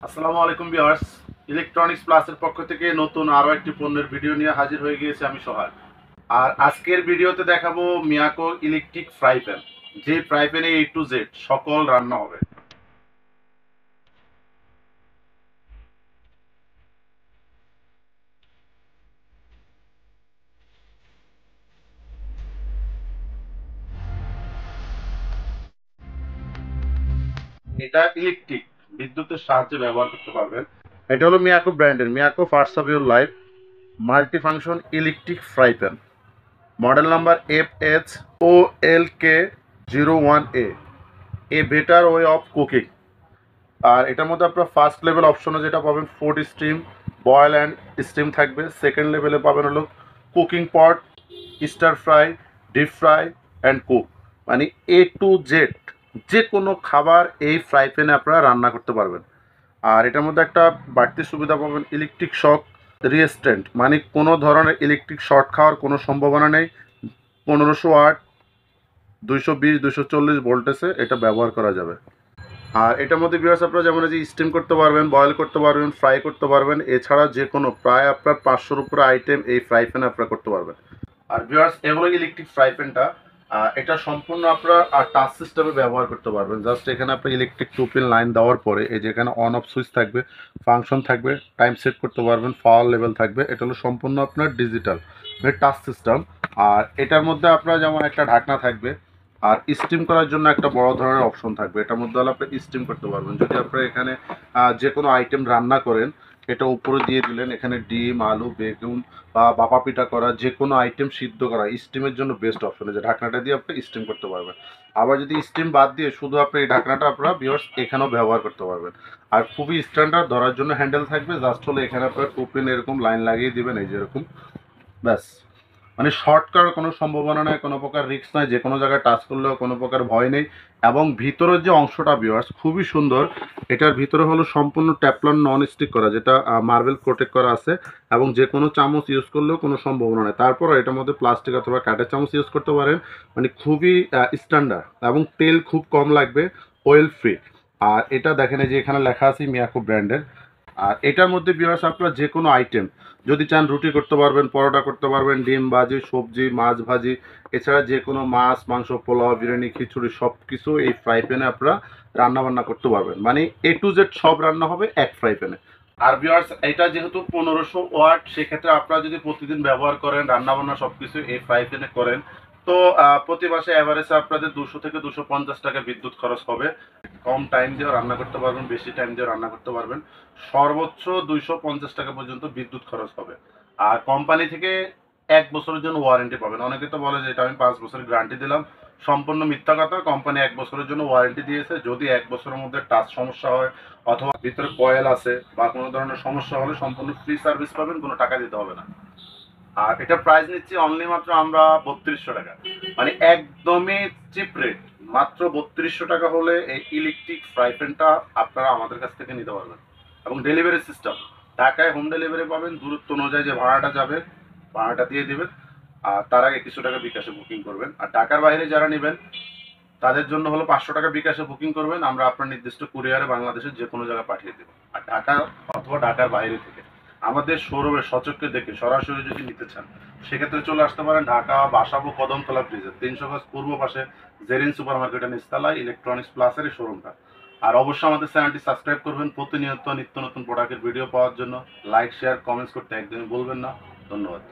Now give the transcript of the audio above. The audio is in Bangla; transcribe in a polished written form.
আসসালামু আলাইকুম ভিউয়ার্স। ইলেকট্রনিক্স প্লাসের পক্ষ থেকে নতুন আরও একটি পণ্যের ভিডিও নিয়ে হাজির হয়ে গিয়েছি আমি সোহাগ। আর আজকের ভিডিওতে দেখাবো মিয়াকো ইলেকট্রিক ফ্রাই প্যান, যে ফ্রাই প্যানে A to Z সকল রান্না হবে। এটা ইলেকট্রিক, বিদ্যুতের সাহায্যে ব্যবহার করতে পারবেন। এটা হলো মিয়াকো ব্র্যান্ডের Miyako first of your life multi function electric fry pan, model number FHOLK01A, a better way of cooking. আর এটার মধ্যে আপনার ফার্স্ট লেভেল অপশনে যেটা পাবেন food steam, boil and steam থাকবে। সেকেন্ড লেভেলে পাবেন হলো cooking pot, stir fry, deep fry and cook, মানে A to Z যে কোনো খাবার এই ফ্রাই প্যানে আপনারা রান্না করতে পারবেন। আর এটার মধ্যে একটা বাড়তি সুবিধা পাবেন ইলেকট্রিক শক রেজিস্ট্যান্ট, মানে কোনো ধরনের ইলেকট্রিক শর্ট খাওয়ার কোনো সম্ভাবনা নেই। 1500 ওয়াট, 220-240 ভোল্টেজে এটা ব্যবহার করা যাবে। আর এটার মধ্যে ভিউয়ার্স আপনারা যেমন যে স্টিম করতে পারবেন, বয়েল করতে পারবেন, ফ্রাই করতে পারবেন, এছাড়া যে কোনো প্রায় আপনার 500-র উপরে আইটেম এই ফ্রাই প্যানে আপনারা করতে পারবেন। আর ভিউয়ার্স এগুলো ইলেকট্রিক ফ্রাই প্যানটা এটা সম্পূর্ণ আপনারা টাচ সিস্টেমে ব্যবহার করতে পারবেন। জাস্ট এখানে আপনি ইলেকট্রিক 2 পিন লাইন দেওয়ার পরে এই যে এখানে অন অফ সুইচ থাকবে, ফাংশন থাকবে, টাইম সেট করতে পারবেন, পাওয়ার লেভেল থাকবে। এটা হলো সম্পূর্ণ আপনার ডিজিটাল টাচ সিস্টেম। আর এটার মধ্যে আপনার যেমন একটা ঢাকনা থাকবে, আর স্টিম করার জন্য একটা বড় ধরনের অপশন থাকবে। এটার মধ্যে হলে আপনি স্টিম করতে পারবেন। যদি আপনি এখানে যে কোনো আইটেম রান্না করেন, এটা উপরে দিয়ে দিলেন, এখানে ডিম, আলু, বেগুন বা বাপা পিঠা করা যে কোনো আইটেম সিদ্ধ করা স্টিমের জন্য বেস্ট অপশন। যে ঢাকনাটা দিয়ে আপনি স্টিম করতে পারবেন। আবার যদি স্টিম বাদ দিয়ে শুধু আপনি এই ঢাকনাটা আপনারা ভিউয়ার্স এখানেও ব্যবহার করতে পারবেন। আর খুবই স্ট্যান্ডার্ড, ধরার জন্য হ্যান্ডেল থাকবে। জাস্ট হলে এখানে আপনার 2 পিন এরকম লাইন লাগিয়ে দিবেন, এই যেরকম, ব্যাস। মানে শর্ট করার কোনো সম্ভাবনা নেই, কোনো প্রকার রিস্ক নাই, যে কোনো জায়গায় টাচ করলেও কোনো প্রকার ভয় নেই। এবং ভিতরের যে অংশটা ভিউয়ার্স খুবই সুন্দর। এটার ভিতরে হলো সম্পূর্ণ ট্যাফলন নন স্টিক করা, যেটা মার্বেল প্রোটেক্ট করা আছে, এবং যে কোনো চামচ ইউজ করলেও কোনো সম্ভাবনা নেই। তারপর এটার মধ্যে প্লাস্টিক অথবা কাঠের চামচ ইউজ করতে পারেন, মানে খুবই স্ট্যান্ডার্ড, এবং তেল খুব কম লাগবে, অয়েল ফ্রি। আর এটা দেখেন এই যে এখানে লেখা আছে মিয়াকো ব্র্যান্ডের। আর এটার মধ্যে ভিউয়ার্স আপনারা যে কোনো আইটেম যদি চান রুটি করতে পারবেন, পরোটা করতে পারবেন, ডিম ভাজি, সবজি, মাছ ভাজি, এছাড়া যে কোনো মাছ, মাংস, পোলাও, বিরিয়ানি, খিচুড়ি সব কিছু এই ফ্রাই প্যানে আপনারা রান্না বান্না করতে পারবেন। মানে A to Z সব রান্না হবে এক ফ্রাই প্যানে। আর ভিউয়ার্স এটা যেহেতু 1500 ওয়াট, সেক্ষেত্রে আপনারা যদি প্রতিদিন ব্যবহার করেন, রান্না বান্না সব কিছু এই ফ্রাই প্যানে করেন, তো প্রতি মাসে অ্যাভারেজে আপনাদের 200 থেকে 250 টাকা বিদ্যুৎ খরচ হবে। কম টাইম দিয়েও রান্না করতে পারবেন, বেশি টাইম দিয়েও রান্না করতে পারবেন। সর্বোচ্চ 250 টাকা পর্যন্ত বিদ্যুৎ খরচ হবে। আর কোম্পানি থেকে 1 বছরের জন্য ওয়ারেন্টি পাবেন। অনেকে তো বলে যে এটা আমি 5 বছরের গ্যারান্টি দিলাম, সম্পূর্ণ মিথ্যা কথা। কোম্পানি 1 বছরের জন্য ওয়ারেন্টি দিয়েছে। যদি 1 বছরের মধ্যে টাচ সমস্যা হয় অথবা ভিতরে কয়েল আছে বা কোনো ধরনের সমস্যা হলে সম্পূর্ণ ফ্রি সার্ভিস পাবেন, কোনো টাকা দিতে হবে না। আর এটা প্রাইস নিচ্ছি অনলি মাত্র আমরা 3200 টাকা, মানে একদমই চিপ রেট। মাত্র 3200 টাকা হলে এই ইলেকট্রিক ফ্রাই প্যানটা আপনারা আমাদের কাছ থেকে নিতে পারবেন। এবং ডেলিভারি সিস্টেম ঢাকায় হোম ডেলিভারি পাবেন। দূরত্ব অনুযায়ী যে ভাড়াটা যাবে, ভাড়াটা দিয়ে দেবেন। আর তার আগে কিছু টাকা বিকাশে বুকিং করবেন। আর ঢাকার বাইরে যারা নেবেন তাদের জন্য হলো 500 টাকা বিকাশে বুকিং করবেন, আমরা আপনার নির্দিষ্ট কুরিয়ারে বাংলাদেশের যে কোনো জায়গায় পাঠিয়ে দেবো। আর ঢাকা অথবা ঢাকার বাইরে থেকে আমাদের শোরুমে সচক্ষে দেখে সরাসরি যদি নিতে চান, সেক্ষেত্রে চলে আসতে পারেন ঢাকা বাসাবো কদমতলা ব্রিজের 300 গজ পূর্ব পাশে জেরিন সুপার মার্কেটের নিচতলায় ইলেকট্রনিক্স প্লাসের এই শোরুমটা। আর অবশ্যই আমাদের চ্যানেলটি সাবস্ক্রাইব করবেন প্রতিনিয়ত নিত্য নতুন প্রোডাক্টের ভিডিও পাওয়ার জন্য। লাইক, শেয়ার, কমেন্টস করতে একদমই বলবেন না। ধন্যবাদ।